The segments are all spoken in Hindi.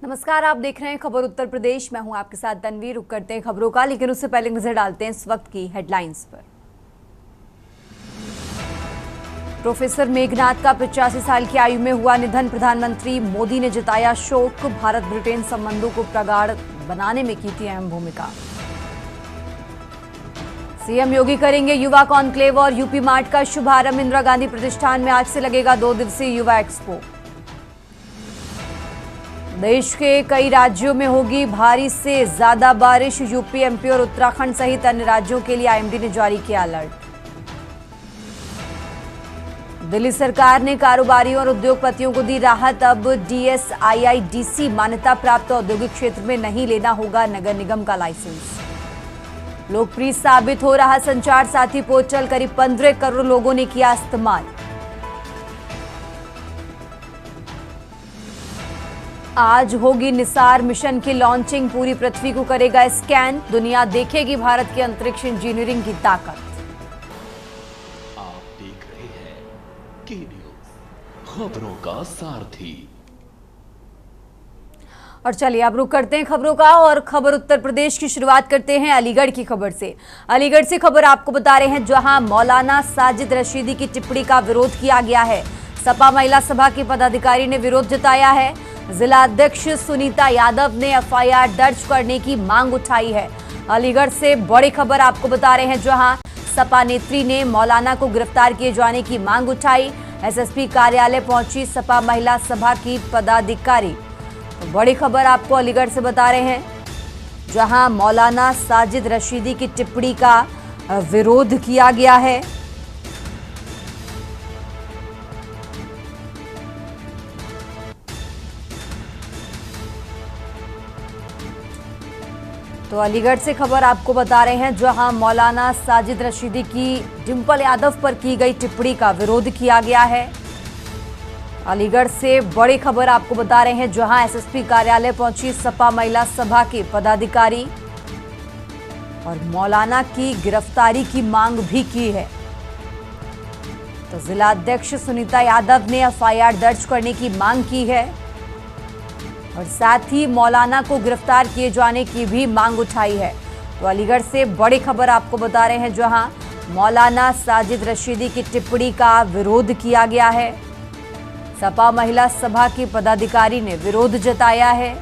नमस्कार, आप देख रहे हैं खबर उत्तर प्रदेश। मैं हूं आपके साथ तन्वी। रुक करते हैं खबरों का, लेकिन उससे पहले नजर डालते हैं इस वक्त की हेडलाइंस पर। प्रोफेसर मेघनाथ का 85 साल की आयु में हुआ निधन। प्रधानमंत्री मोदी ने जताया शोक। भारत ब्रिटेन संबंधों को प्रगाढ़ बनाने में की थी अहम भूमिका। सीएम योगी करेंगे युवा कॉन्क्लेव और यूपी मार्ट का शुभारंभ। इंदिरा गांधी प्रतिष्ठान में आज से लगेगा 2 दिवसीय युवा एक्सपो। देश के कई राज्यों में होगी भारी से ज्यादा बारिश। यूपी, एमपी और उत्तराखंड सहित अन्य राज्यों के लिए आईएमडी ने जारी किया अलर्ट। दिल्ली सरकार ने कारोबारियों और उद्योगपतियों को दी राहत। अब डीएसआईआईडीसी मान्यता प्राप्त औद्योगिक क्षेत्र में नहीं लेना होगा नगर निगम का लाइसेंस। लोकप्रिय साबित हो रहा संचार साथी पोर्टल। करीब 15 करोड़ लोगों ने किया इस्तेमाल। आज होगी निसार मिशन की लॉन्चिंग। पूरी पृथ्वी को करेगा स्कैन। दुनिया देखेगी भारत की अंतरिक्ष इंजीनियरिंग की ताकत। आप देख रहे हैं के न्यूज़, खबरों का सारथी। और चलिए अब रुक करते हैं खबरों का और खबर उत्तर प्रदेश की शुरुआत करते हैं अलीगढ़ की खबर से। अलीगढ़ से खबर आपको बता रहे हैं, जहां मौलाना साजिद रशीदी की टिप्पणी का विरोध किया गया है। सपा महिला सभा के पदाधिकारी ने विरोध जताया है। जिला अध्यक्ष सुनीता यादव ने एफआईआर दर्ज करने की मांग उठाई है। अलीगढ़ से बड़ी खबर आपको बता रहे हैं, जहां सपा नेत्री ने मौलाना को गिरफ्तार किए जाने की मांग उठाई। एसएसपी कार्यालय पहुंची सपा महिला सभा की पदाधिकारी। तो बड़ी खबर आपको अलीगढ़ से बता रहे हैं, जहां मौलाना साजिद रशीदी की टिप्पणी का विरोध किया गया है। तो अलीगढ़ से खबर आपको बता रहे हैं, जहां मौलाना साजिद रशीदी की डिंपल यादव पर की गई टिप्पणी का विरोध किया गया है। अलीगढ़ से बड़ी खबर आपको बता रहे हैं, जहां एसएसपी कार्यालय पहुंची सपा महिला सभा के पदाधिकारी और मौलाना की गिरफ्तारी की मांग भी की है। तो जिला अध्यक्ष सुनीता यादव ने एफआईआर दर्ज करने की मांग की है और साथ ही मौलाना को गिरफ्तार किए जाने की भी मांग उठाई है। तो अलीगढ़ से बड़ी खबर आपको बता रहे हैं, जहां मौलाना साजिद रशीदी की टिप्पणी का विरोध किया गया है। सपा महिला सभा के पदाधिकारी ने विरोध जताया है।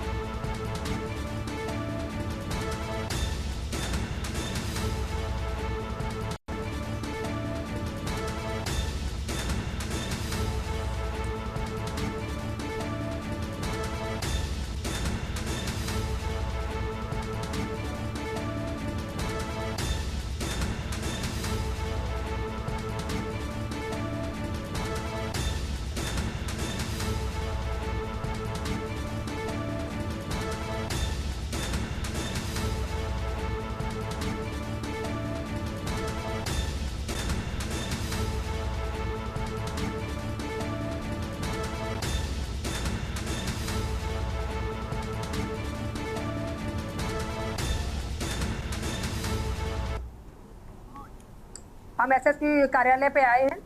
हम एसएसपी कार्यालय पे आए हैं।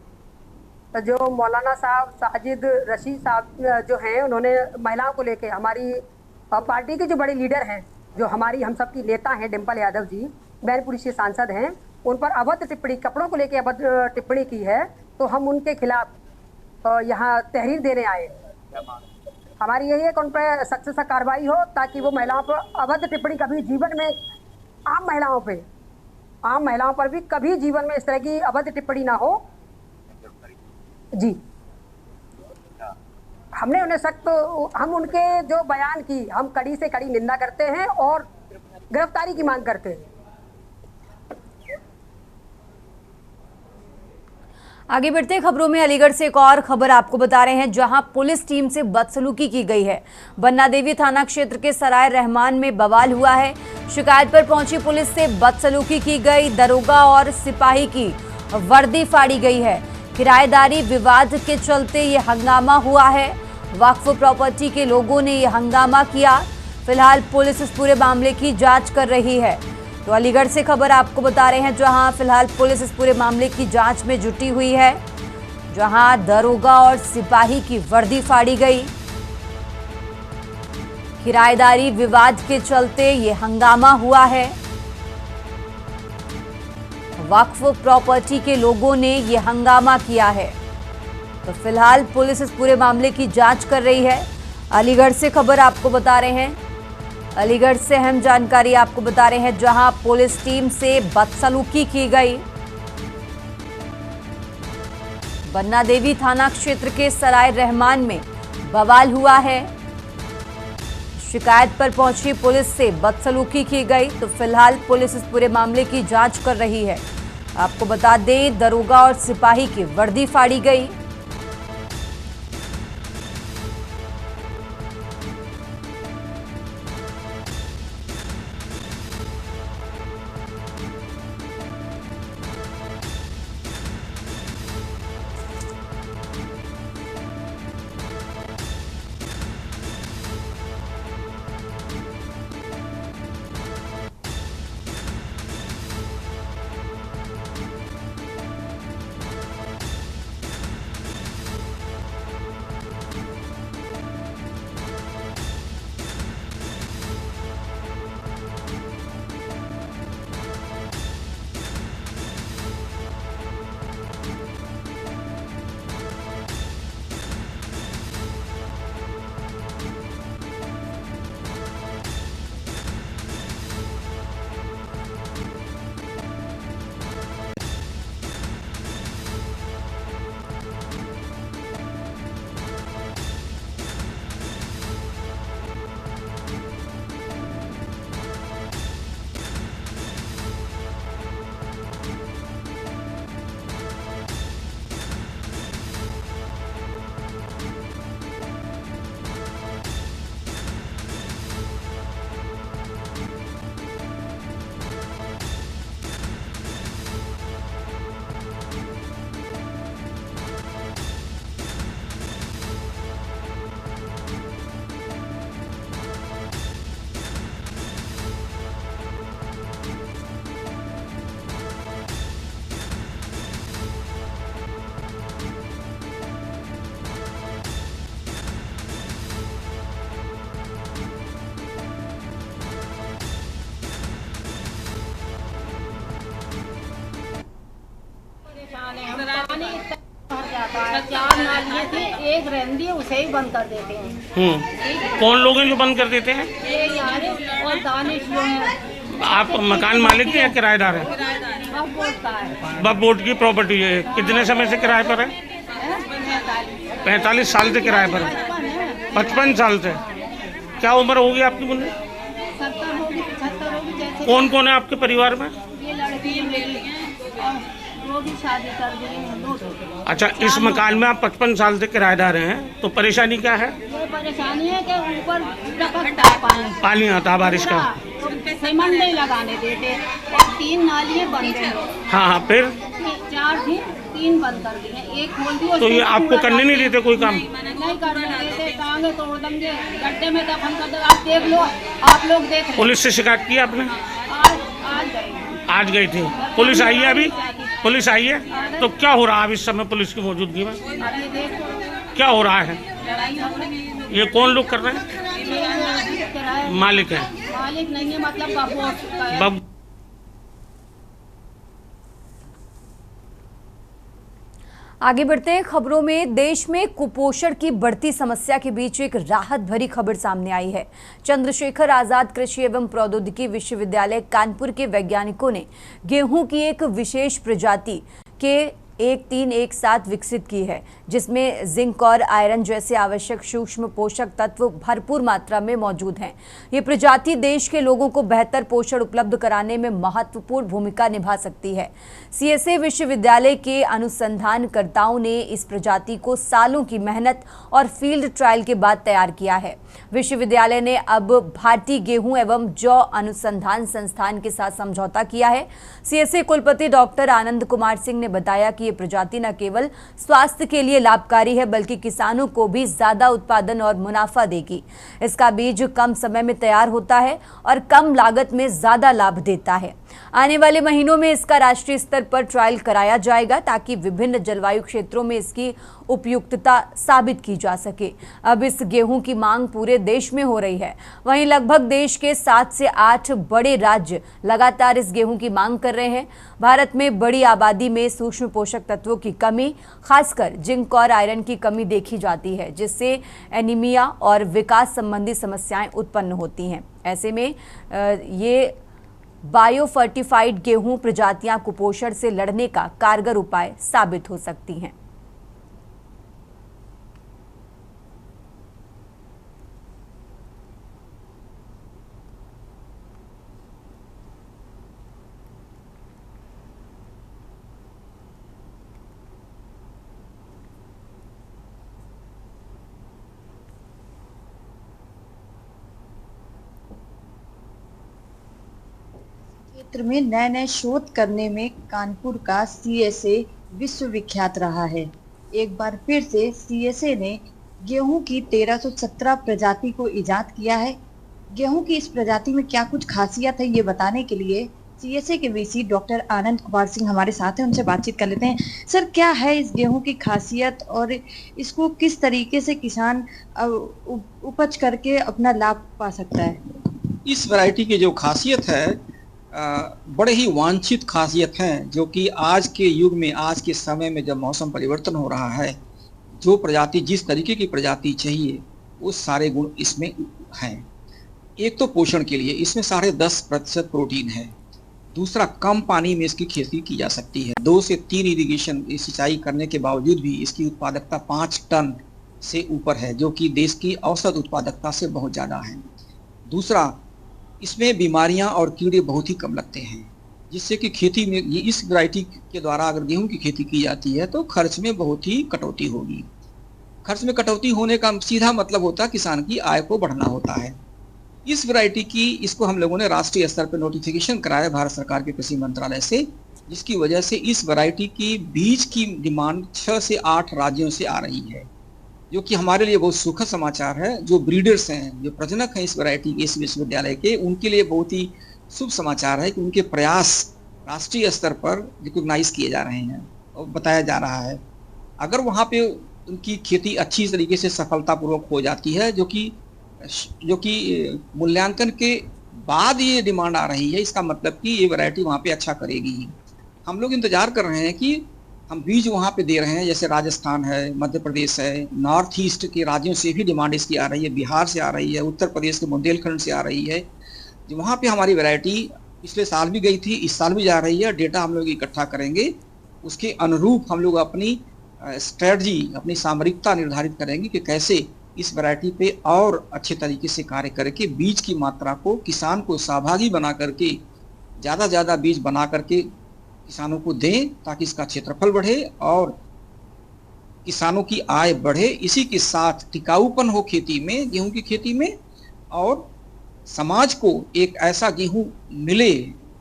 तो जो मौलाना साहब साजिद रशीद साहब जो हैं, उन्होंने महिलाओं को लेके हमारी पार्टी के जो बड़े लीडर हैं, जो हमारी हम सब की नेता हैं डिंपल यादव जी, मैनपुरी से सांसद हैं, उन पर अभद्र टिप्पणी, कपड़ों को लेके अभद्र टिप्पणी की है। तो हम उनके खिलाफ यहाँ तहरीर देने आए। हमारी यही है कि उन पर सख्त से सख्त कार्रवाई हो, ताकि वो महिलाओं पर अभद्र टिप्पणी कभी जीवन में, आम महिलाओं पर भी कभी जीवन में इस तरह की अभद्र टिप्पणी ना हो। जी, हमने उन्हें सख्त, हम उनके जो बयान की हम कड़ी से कड़ी निंदा करते हैं और गिरफ्तारी की मांग करते हैं। आगे बढ़ते हैं खबरों में। अलीगढ़ से एक और खबर आपको बता रहे हैं, जहां पुलिस टीम से बदसलूकी की गई है। बन्ना देवी थाना क्षेत्र के सराय रहमान में बवाल हुआ है। शिकायत पर पहुंची पुलिस से बदसलूकी की गई। दरोगा और सिपाही की वर्दी फाड़ी गई है। किराएदारी विवाद के चलते ये हंगामा हुआ है। वक्फ प्रॉपर्टी के लोगों ने ये हंगामा किया। फिलहाल पुलिस इस पूरे मामले की जांच कर रही है। तो अलीगढ़ से खबर आपको बता रहे हैं, जहां फिलहाल पुलिस इस पूरे मामले की जांच में जुटी हुई है, जहां दरोगा और सिपाही की वर्दी फाड़ी गई। किराएदारी विवाद के चलते ये हंगामा हुआ है। वक्फ प्रॉपर्टी के लोगों ने ये हंगामा किया है। तो फिलहाल पुलिस इस पूरे मामले की जांच कर रही है। अलीगढ़ से खबर आपको बता रहे हैं। अलीगढ़ से अहम जानकारी आपको बता रहे हैं, जहां पुलिस टीम से बदसलूकी की गई। बन्ना देवी थाना क्षेत्र के सराय रहमान में बवाल हुआ है। शिकायत पर पहुंची पुलिस से बदसलूकी की गई। तो फिलहाल पुलिस इस पूरे मामले की जांच कर रही है। आपको बता दें, दरोगा और सिपाही की वर्दी फाड़ी गई। चार नालियाँ थी, एक रहती है, उसे ही बंद कर देते हैं। कौन लोग हैं जो बंद कर देते हैं? ये यार और दानिश जो है। आप मकान मालिक हैं या किराएदार हैं? अब बोर्ड का है। वक्फ बोर्ड की प्रॉपर्टी है। कितने समय से किराए पर है? 45 साल से किराए पर है। 55 साल से। क्या उम्र होगी आपकी मुन्ने? 70 होगी, 75 होगी। जैसे कौन कौन है आपके परिवार में? ये लड़की मेरी और वो भी शादी कर दी है, 2 लोग। अच्छा, इस मकान में आप 55 साल से किराएदार हैं, तो परेशानी क्या है? ये परेशानी है कि ऊपर टपकता है पानी आता है बारिश का। तो सीमेंट नहीं लगाने देते और 3 नालियाँ बंद हैं। हाँ, फिर 4 थी, 3 बंद कर दी है, एक खोल दी। तो ये आपको करने नहीं देते कोई काम? नहीं करने देते, टांगे तोड़ देंगे, गड्ढे में दफन कर देंगे। आप देख लो, आप लोग देख लो। पुलिस से शिकायत की आपने? आज गई थी। पुलिस आई है? अभी पुलिस आई है? तो क्या हो रहा है इस समय पुलिस की मौजूदगी में? क्या हो रहा है? ये कौन लोग कर रहे हैं? मालिक है? मालिक नहीं है, मतलब आगे बढ़ते हैं खबरों में। देश में कुपोषण की बढ़ती समस्या के बीच एक राहत भरी खबर सामने आई है। चंद्रशेखर आजाद कृषि एवं प्रौद्योगिकी विश्वविद्यालय कानपुर के वैज्ञानिकों ने गेहूं की एक विशेष प्रजाति के 1317 विकसित की है, जिसमें जिंक और आयरन जैसे आवश्यक सूक्ष्म पोषक तत्व भरपूर मात्रा में मौजूद हैं। ये प्रजाति देश के लोगों को बेहतर पोषण उपलब्ध कराने में महत्वपूर्ण भूमिका निभा सकती है। सीएसए विश्वविद्यालय के अनुसंधानकर्ताओं ने इस प्रजाति को सालों की मेहनत और फील्ड ट्रायल के बाद तैयार किया है। विश्वविद्यालय ने अब भारतीय गेहूं एवं जौ अनुसंधान संस्थान के साथ समझौता किया है। सीएसए कुलपति डॉक्टर आनंद कुमार सिंह ने बताया कि ये प्रजाति न केवल स्वास्थ्य के लिए लाभकारी है बल्कि किसानों को भी ज्यादा उत्पादन और मुनाफा देगी। इसका बीज कम समय में तैयार होता है और कम लागत में ज्यादा लाभ देता है। आने वाले महीनों में इसका राष्ट्रीय स्तर पर ट्रायल कराया जाएगा ताकि विभिन्न जलवायु क्षेत्रों में इसकी उपयुक्तता साबित की जा सके। अब इस गेहूं की मांग पूरे देश में हो रही है। वहीं लगभग देश के 7 से 8 बड़े राज्य लगातार इस गेहूं की मांग कर रहे हैं। भारत में बड़ी आबादी में सूक्ष्म पोषक तत्वों की कमी, खासकर जिंक और आयरन की कमी देखी जाती है, जिससे एनीमिया और विकास संबंधी समस्याएं उत्पन्न होती हैं। ऐसे में ये बायो फर्टिफाइड गेहूं प्रजातियां कुपोषण से लड़ने का कारगर उपाय साबित हो सकती हैं। क्षेत्र में नए नए शोध करने में कानपुर का CSA विश्वविख्यात रहा है। एक बार फिर से CSA ने गेहूं की 1317 प्रजाति को इजाद किया है। गेहूं की इस प्रजाति में क्या कुछ खासियत है ये बताने के लिए CSA के VC डॉक्टर आनंद कुमार सिंह हमारे साथ हैं, उनसे बातचीत कर लेते हैं। सर, क्या है इस गेहूं की खासियत और इसको किस तरीके से किसान उपज करके अपना लाभ पा सकता है? इस वैरायटी की जो खासियत है बड़े ही वांछित खासियत हैं, जो कि आज के युग में, आज के समय में जब मौसम परिवर्तन हो रहा है, जो प्रजाति, जिस तरीके की प्रजाति चाहिए वो सारे गुण इसमें हैं। एक तो पोषण के लिए इसमें 10.5% प्रोटीन है। दूसरा, कम पानी में इसकी खेती की जा सकती है। 2 से 3 इरिगेशन सिंचाई करने के बावजूद भी इसकी उत्पादकता 5 टन से ऊपर है, जो कि देश की औसत उत्पादकता से बहुत ज़्यादा है। दूसरा, इसमें बीमारियां और कीड़े बहुत ही कम लगते हैं, जिससे कि खेती में ये इस वैरायटी के द्वारा अगर गेहूं की खेती की जाती है तो खर्च में बहुत ही कटौती होगी। खर्च में कटौती होने का सीधा मतलब होता है किसान की आय को बढ़ाना होता है। इस वैरायटी की, इसको हम लोगों ने राष्ट्रीय स्तर पर नोटिफिकेशन कराया भारत सरकार के कृषि मंत्रालय से, जिसकी वजह से इस वैरायटी की बीज की डिमांड 6 से 8 राज्यों से आ रही है, जो कि हमारे लिए बहुत सुखद समाचार है। जो ब्रीडर्स हैं, जो प्रजनक हैं इस वैरायटी के, इस विश्वविद्यालय के, उनके लिए बहुत ही शुभ समाचार है कि उनके प्रयास राष्ट्रीय स्तर पर रिकॉग्नाइज किए जा रहे हैं और बताया जा रहा है। अगर वहाँ पे उनकी खेती अच्छी तरीके से सफलतापूर्वक हो जाती है, जो कि मूल्यांकन के बाद ये डिमांड आ रही है, इसका मतलब कि ये वैरायटी वहाँ पे अच्छा करेगी ही। हम लोग इंतजार कर रहे हैं कि हम बीज वहाँ पे दे रहे हैं, जैसे राजस्थान है, मध्य प्रदेश है, नॉर्थ ईस्ट के राज्यों से भी डिमांड इसकी आ रही है, बिहार से आ रही है, उत्तर प्रदेश के बुंदेलखंड से आ रही है। वहाँ पे हमारी वैरायटी पिछले साल भी गई थी, इस साल भी जा रही है। डेटा हम लोग इकट्ठा करेंगे, उसके अनुरूप हम लोग अपनी स्ट्रेटजी, अपनी सामरिकता निर्धारित करेंगे कि कैसे इस वैरायटी पे और अच्छे तरीके से कार्य करके बीज की मात्रा को, किसान को सहभागी बना करके, ज़्यादा से ज़्यादा बीज बना करके किसानों को दें, ताकि इसका क्षेत्रफल बढ़े और किसानों की आय बढ़े। इसी के साथ टिकाऊपन हो खेती में, गेहूं की खेती में, और समाज को एक ऐसा गेहूं मिले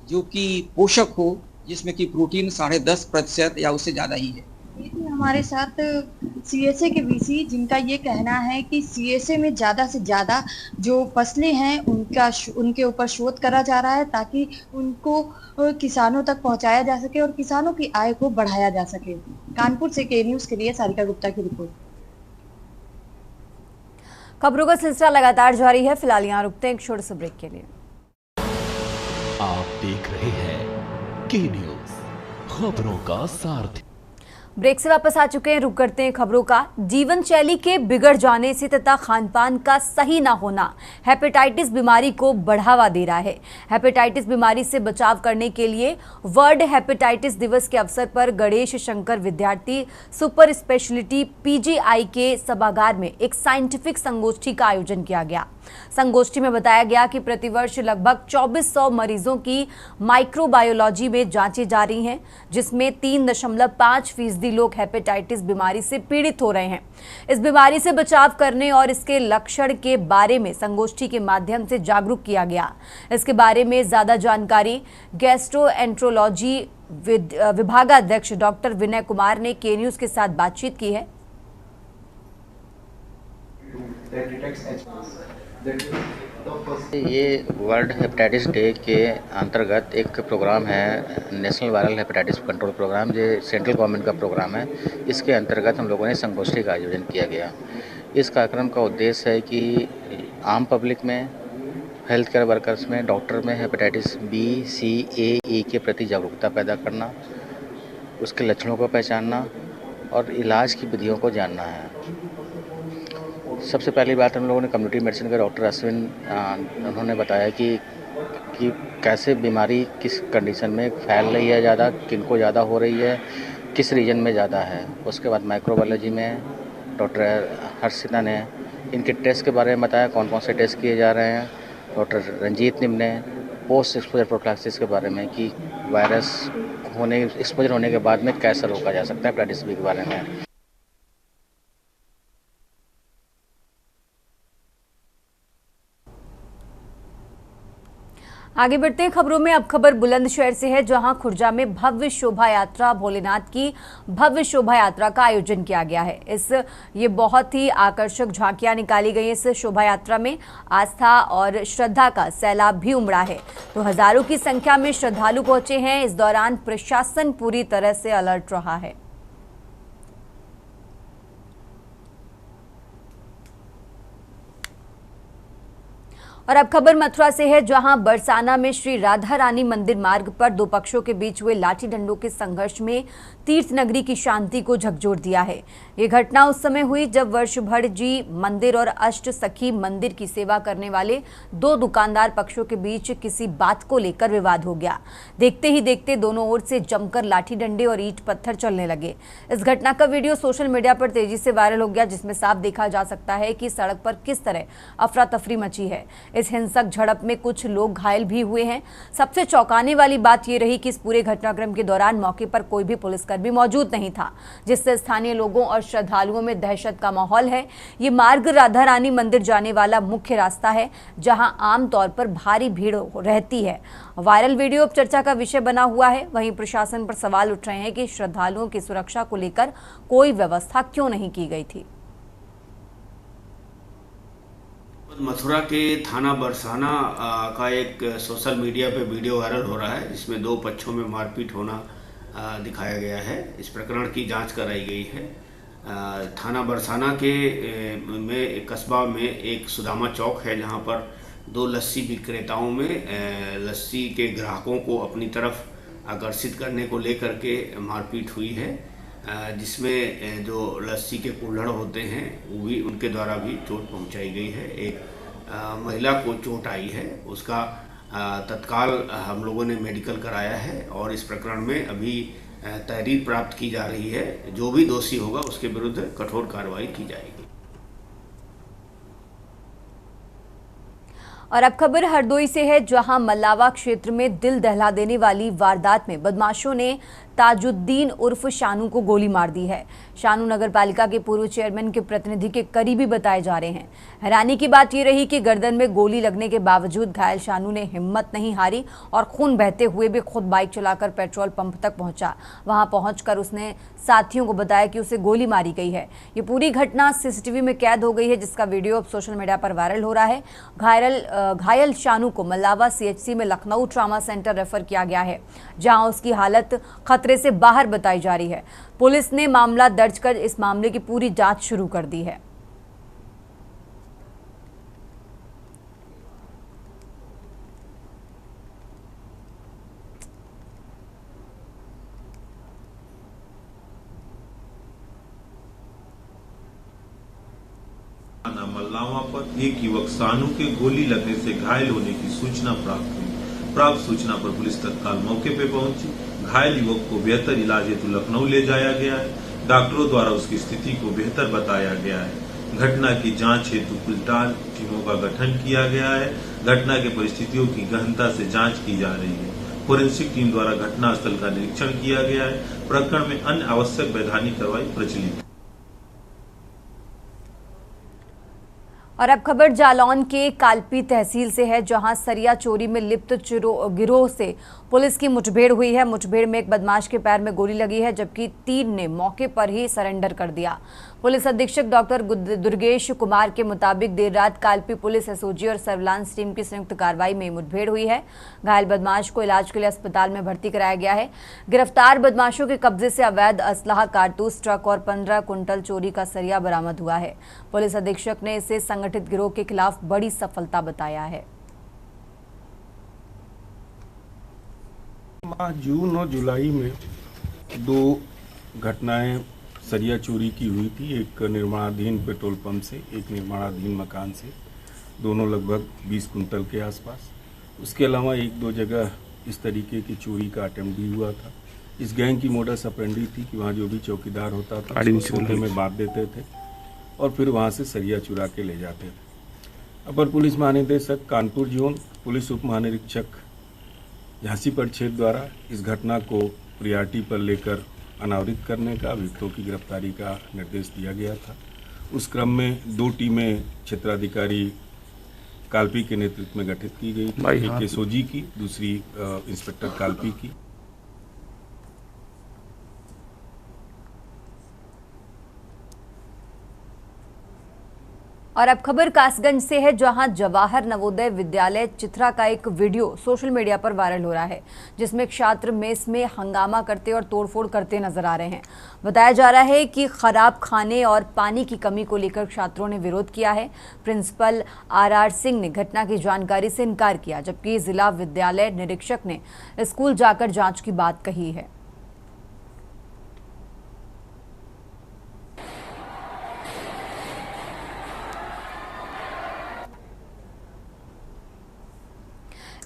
जो कि पोषक हो, जिसमें कि प्रोटीन 10.5% या उससे ज़्यादा ही है। हमारे साथ CSA के VC, जिनका ये कहना है कि CSA में ज़्यादा से ज़्यादा जो फसलें हैं उनके ऊपर शोध करा जा रहा है, ताकि उनको किसानों तक पहुंचाया जा सके और किसानों की आय को बढ़ाया जा सके। कानपुर से के न्यूज़ के लिए सारिका गुप्ता की रिपोर्ट। खबरों का सिलसिला लगातार जारी है। फिलहाल यहाँ रुकते हैं एक छोटे से ब्रेक के लिए। आप देख रहे हैं के न्यूज़, खबरों का सारथी। ब्रेक से वापस आ चुके हैं। रुक करते हैं खबरों का। जीवन शैली के बिगड़ जाने से तथा खानपान का सही ना होना हेपेटाइटिस बीमारी को बढ़ावा दे रहा है। हेपेटाइटिस बीमारी से बचाव करने के लिए वर्ल्ड हेपेटाइटिस दिवस के अवसर पर गणेश शंकर विद्यार्थी सुपर स्पेशलिटी PGI के सभागार में एक साइंटिफिक संगोष्ठी का आयोजन किया गया। संगोष्ठी में बताया गया कि प्रतिवर्ष लगभग 2400 मरीजों की माइक्रोबायोलॉजी में जांचें जा रही हैं, जिसमें 3.5% लोग हेपेटाइटिस बीमारी से पीड़ित हो रहे हैं। इस बीमारी से बचाव करने और इसके लक्षण के बारे में संगोष्ठी के माध्यम से जागरूक किया गया। इसके बारे में ज्यादा जानकारी गैस्ट्रोएंट्रोलॉजी विभागाध्यक्ष डॉक्टर विनय कुमार ने के न्यूज के साथ बातचीत की है। ये वर्ल्ड हेपेटाइटिस डे के अंतर्गत एक प्रोग्राम है, national viral hepatitis control program, जो सेंट्रल गवर्नमेंट का प्रोग्राम है। इसके अंतर्गत हम लोगों ने संगोष्ठी का आयोजन किया गया। इस कार्यक्रम का उद्देश्य है कि आम पब्लिक में, हेल्थ केयर वर्कर्स में, डॉक्टर में हेपेटाइटिस बी, सी, ए, ई के प्रति जागरूकता पैदा करना, उसके लक्षणों को पहचानना और इलाज की विधियों को जानना है। सबसे पहली बात हम लोगों ने कम्युनिटी मेडिसिन के डॉक्टर अश्विन उन्होंने बताया कि कैसे बीमारी किस कंडीशन में फैल रही है, ज़्यादा किनको ज़्यादा हो रही है, किस रीजन में ज़्यादा है। उसके बाद माइक्रोबायोलॉजी में डॉक्टर हर्षिता ने इनके टेस्ट के बारे में बताया, कौन कौन से टेस्ट किए जा रहे हैं। डॉक्टर रंजीत निम ने पोस्ट एक्सपोजर प्रोफिलैक्सिस के बारे में कि वायरस एक्सपोजर होने के बाद में कैसे रोका जा सकता है, हेपेटाइटिस बी के बारे में। आगे बढ़ते हैं खबरों में। अब खबर बुलंदशहर से है, जहां खुर्जा में भव्य शोभा यात्रा, भोलेनाथ की भव्य शोभा यात्रा का आयोजन किया गया है। ये बहुत ही आकर्षक झांकियां निकाली गई। इस शोभा यात्रा में आस्था और श्रद्धा का सैलाब भी उमड़ा है, तो हजारों की संख्या में श्रद्धालु पहुंचे हैं। इस दौरान प्रशासन पूरी तरह से अलर्ट रहा है। और अब खबर मथुरा से है, जहां बरसाना में श्री राधा रानी मंदिर मार्ग पर दो पक्षों के बीच हुए लाठी डंडों के संघर्ष में तीर्थ नगरी की शांति को झकझोर दिया है। ये घटना उस समय हुई जब वर्षभर जी मंदिर और अष्ट सखी मंदिर की सेवा करने वाले दो दुकानदार पक्षों के बीच किसी बात को लेकर विवाद हो गया। देखते ही देखते दोनों ओर से जमकर लाठी डंडे और ईंट पत्थर चलने लगे। इस घटना का वीडियो सोशल मीडिया पर तेजी से वायरल हो गया, जिसमें साफ देखा जा सकता है कि सड़क पर किस तरह अफरा तफरी मची है। इस हिंसक झड़प में कुछ लोग घायल भी हुए हैं। सबसे चौंकाने वाली बात यह रही कि इस पूरे घटनाक्रम के दौरान मौके पर कोई भी पुलिसकर्मी मौजूद नहीं था, जिससे स्थानीय लोगों और श्रद्धालुओं में दहशत का माहौल है। ये मार्ग राधा रानी मंदिर जाने वाला मुख्य रास्ता है, जहां आमतौर पर भारी भीड़ रहती है। वायरल वीडियो अब चर्चा का विषय बना हुआ है। वहीं प्रशासन पर सवाल उठ रहे हैं कि श्रद्धालुओं की सुरक्षा को लेकर कोई व्यवस्था क्यों नहीं की गई थी। मथुरा के थाना बरसाना का एक सोशल मीडिया पे वीडियो वायरल हो रहा है, जिसमें दो पक्षों में मारपीट होना दिखाया गया है। इस प्रकरण की जांच कराई गई है। थाना बरसाना के में कस्बा में एक सुदामा चौक है, जहां पर दो लस्सी विक्रेताओं में लस्सी के ग्राहकों को अपनी तरफ आकर्षित करने को लेकर के मारपीट हुई है, जिसमें जो लस्सी के कुल्हड़ होते हैं वो भी उनके द्वारा भी चोट पहुंचाई गई है। एक महिला को चोट आई है, उसका तत्काल हम लोगों ने मेडिकल कराया है और इस प्रकरण में अभी तहरीर प्राप्त की जा रही है। जो भी दोषी होगा उसके विरुद्ध कठोर कार्रवाई की जाएगी। और अब खबर हरदोई से है, जहां मल्लावा क्षेत्र में दिल दहला देने वाली वारदात में बदमाशों ने ताजुद्दीन उर्फ शानू को गोली मार दी है। शानू नगर पालिका के पूर्व चेयरमैन के प्रतिनिधि के करीबी बताए जा रहे हैं। हैरानी की बात यह रही कि गर्दन में गोली लगने के बावजूद घायल शानू ने हिम्मत नहीं हारी और खून बहते हुए भी खुद बाइक चलाकर पेट्रोल पंप तक पहुंचा। वहां पहुंचकर उसने साथियों को बताया कि उसे गोली मारी गई है। ये पूरी घटना सीसीटीवी में कैद हो गई है, जिसका वीडियो अब सोशल मीडिया पर वायरल हो रहा है। घायल शानू को मल्लावा सीएचसी में लखनऊ ट्रामा सेंटर रेफर किया गया है, जहां उसकी हालत खतरे से बाहर बताई जा रही है। पुलिस ने मामला दर्ज कर इस मामले की पूरी जांच शुरू कर दी है। मल्लावा पर एक युवक शानू के गोली लगने से घायल होने की सूचना प्राप्त हुई। प्राप्त सूचना पर पुलिस तत्काल मौके पर पहुंची। घायल युवक को बेहतर इलाज हेतु लखनऊ ले जाया गया है। डॉक्टरों द्वारा उसकी स्थिति को बेहतर बताया गया है। घटना की जांच हेतु कुल 4 टीमों का गठन किया गया है। घटना के परिस्थितियों की गहनता से जांच की जा रही है। फोरेंसिक टीम द्वारा घटनास्थल का निरीक्षण किया गया है। प्रकरण में अन्य आवश्यक वैधानिक कार्रवाई प्रचलित है। और अब खबर जालौन के कालपी तहसील से है, जहां सरिया चोरी में लिप्त गिरोह से पुलिस की मुठभेड़ हुई है। मुठभेड़ में एक बदमाश के पैर में गोली लगी है, जबकि 3 ने मौके पर ही सरेंडर कर दिया। पुलिस अधीक्षक डॉक्टर दुर्गेश कुमार के मुताबिक देर रात कालपी पुलिस एसओजी और सर्विलांस टीम की संयुक्त कार्रवाई में मुठभेड़ हुई है। घायल बदमाश को इलाज के लिए अस्पताल में भर्ती कराया गया है। गिरफ्तार बदमाशों के कब्जे से अवैध असलाह, कारतूस, ट्रक और 15 कुंटल चोरी का सरिया बरामद हुआ है। पुलिस अधीक्षक ने इसे संगठित गिरोह के खिलाफ बड़ी सफलता बताया है। जून और जुलाई में 2 घटनाएं सरिया चोरी की हुई थी, एक निर्माणाधीन पेट्रोल पंप से, एक निर्माणाधीन मकान से, दोनों लगभग 20 कुंटल के आसपास। उसके अलावा 1-2 जगह इस तरीके की चोरी का अटेम्प्ट भी हुआ था। इस गैंग की मोडस ऑपरेंडी थी कि वहाँ जो भी चौकीदार होता था उसको में बांध देते थे और फिर वहाँ से सरिया चुरा के ले जाते थे। अपर पुलिस महानिदेशक कानपुर जोन, पुलिस उप महानिरीक्षक झांसी परिक्षेत्र द्वारा इस घटना को प्रियॉरिटी पर लेकर अनावृत करने का, अभियुक्तों की गिरफ्तारी का निर्देश दिया गया था। उस क्रम में 2 टीमें क्षेत्राधिकारी कालपी के नेतृत्व में गठित की गई थी, एक एसओजी की, दूसरी इंस्पेक्टर कालपी की। और अब खबर कासगंज से है, जहां जवाहर नवोदय विद्यालय चित्रा का एक वीडियो सोशल मीडिया पर वायरल हो रहा है, जिसमें एक छात्र मेस में हंगामा करते और तोड़फोड़ करते नजर आ रहे हैं। बताया जा रहा है कि खराब खाने और पानी की कमी को लेकर छात्रों ने विरोध किया है। प्रिंसिपल RR सिंह ने घटना की जानकारी से इनकार किया, जबकि जिला विद्यालय निरीक्षक ने स्कूल जाकर जांच की बात कही है।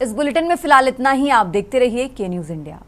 इस बुलेटिन में फिलहाल इतना ही। आप देखते रहिए के न्यूज़ इंडिया।